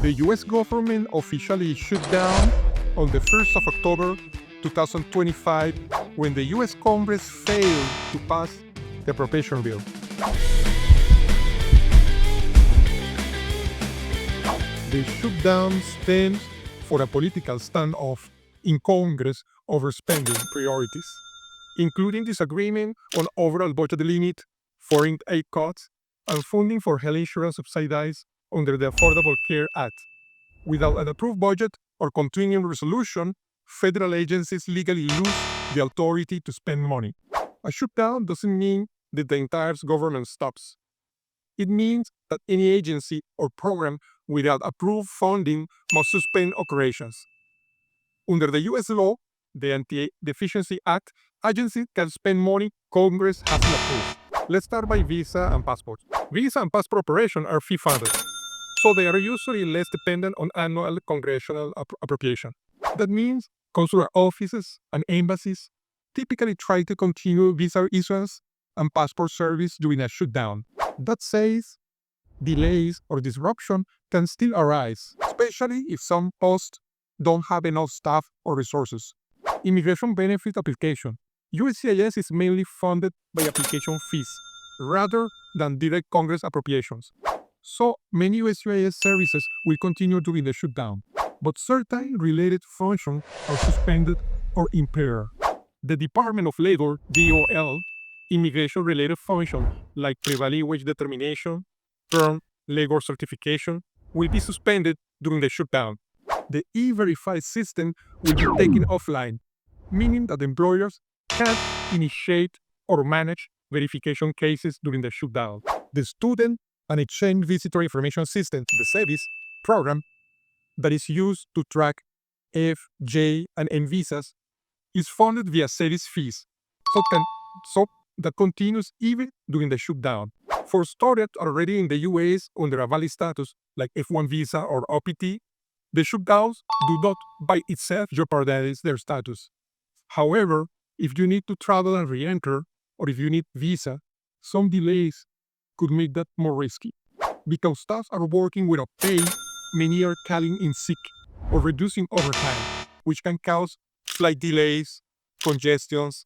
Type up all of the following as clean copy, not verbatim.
The US government officially shut down on the 1st of October 2025 when the US Congress failed to pass the appropriation bill. The shutdown stands for a political standoff in Congress over spending priorities, including disagreement on overall budget limit, foreign aid cuts, and funding for health insurance subsidized under the Affordable Care Act. Without an approved budget or continuing resolution, federal agencies legally lose the authority to spend money. A shutdown doesn't mean that the entire government stops. It means that any agency or program without approved funding must suspend operations. Under the U.S. law, the Anti-Deficiency Act, agencies can spend money Congress hasn't approved. Let's start by visa and passports. Visa and passport operations are fee-funded, so they are usually less dependent on annual congressional appropriation. That means consular offices and embassies typically try to continue visa issuance and passport service during a shutdown. That says, delays or disruption can still arise, especially if some posts don't have enough staff or resources. Immigration benefit application. USCIS is mainly funded by application fees rather than direct Congress appropriations. So many USCIS services will continue during the shutdown, but certain related functions are suspended or impaired. The Department of Labor, DOL, immigration-related functions like prevailing wage determination, term labor certification will be suspended during the shutdown. The E-Verify system will be taken offline, meaning that employers can't initiate or manage verification cases during the shutdown. The Student and Exchange Visitor Information System, the SEVIS program, that is used to track F, J, and M visas, is funded via SEVIS fees, so that continues even during the shutdown. For students already in the US under a valid status, like F1 visa or OPT, the shutdowns do not by itself jeopardize their status. However, if you need to travel and re-enter, or if you need visa, some delays could make that more risky. Because staff are working without pay, many are calling in sick or reducing overtime, which can cause flight delays, congestions,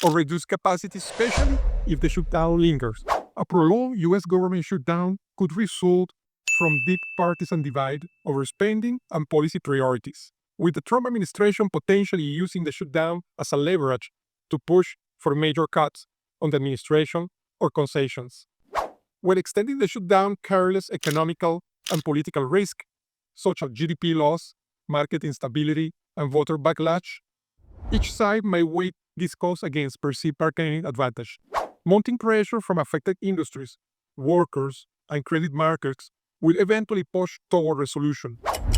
or reduced capacity, especially if the shutdown lingers. A prolonged U.S. government shutdown could result from deep partisan divide over spending and policy priorities, with the Trump administration potentially using the shutdown as a leverage to push for major cuts on the administration or concessions. When extending the shutdown carries economical and political risk, such as GDP loss, market instability, and voter backlash, each side may weigh this cost against perceived bargaining advantage. Mounting pressure from affected industries, workers, and credit markets will eventually push toward resolution,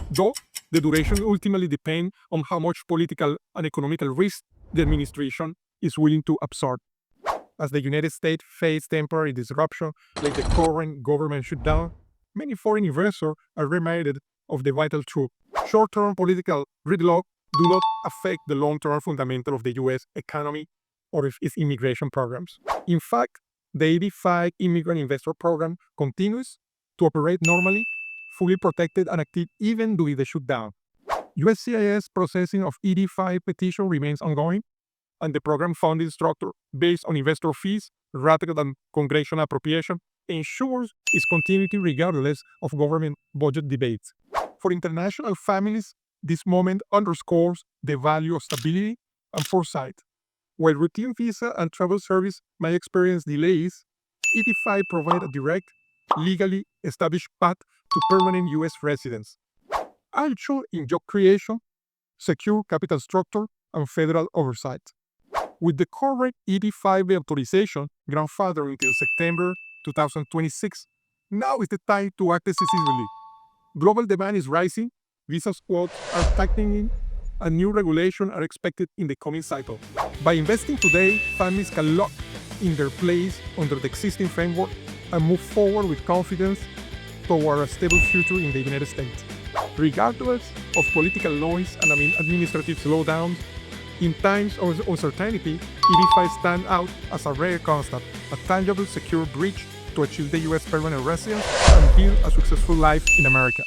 though the duration ultimately depends on how much political and economical risk the administration is willing to absorb. As the United States faces temporary disruption like the current government shutdown, many foreign investors are reminded of the vital truth. Short-term political gridlock do not affect the long-term fundamental of the U.S. economy or its immigration programs. In fact, the 85 Immigrant Investor Program continues to operate normally, fully protected and active even during the shutdown. USCIS processing of 85 petitions remains ongoing, and the program funding structure based on investor fees rather than congressional appropriation ensures its continuity regardless of government budget debates. For international families, this moment underscores the value of stability and foresight. While routine visa and travel service may experience delays, 85 provide a direct, legally established path to permanent U.S. residence, also in job creation, secure capital structure, and federal oversight. With the current 85 authorization grandfathered until September 2026, now is the time to act decisively. Global demand is rising, visa quotas are tightening, and new regulations are expected in the coming cycle. By investing today, families can lock in their place under the existing framework and move forward with confidence toward a stable future in the United States. Regardless of political noise and administrative slowdowns, in times of uncertainty, EB5 stands out as a rare constant, a tangible, secure bridge to achieve the U.S. permanent residence and build a successful life in America.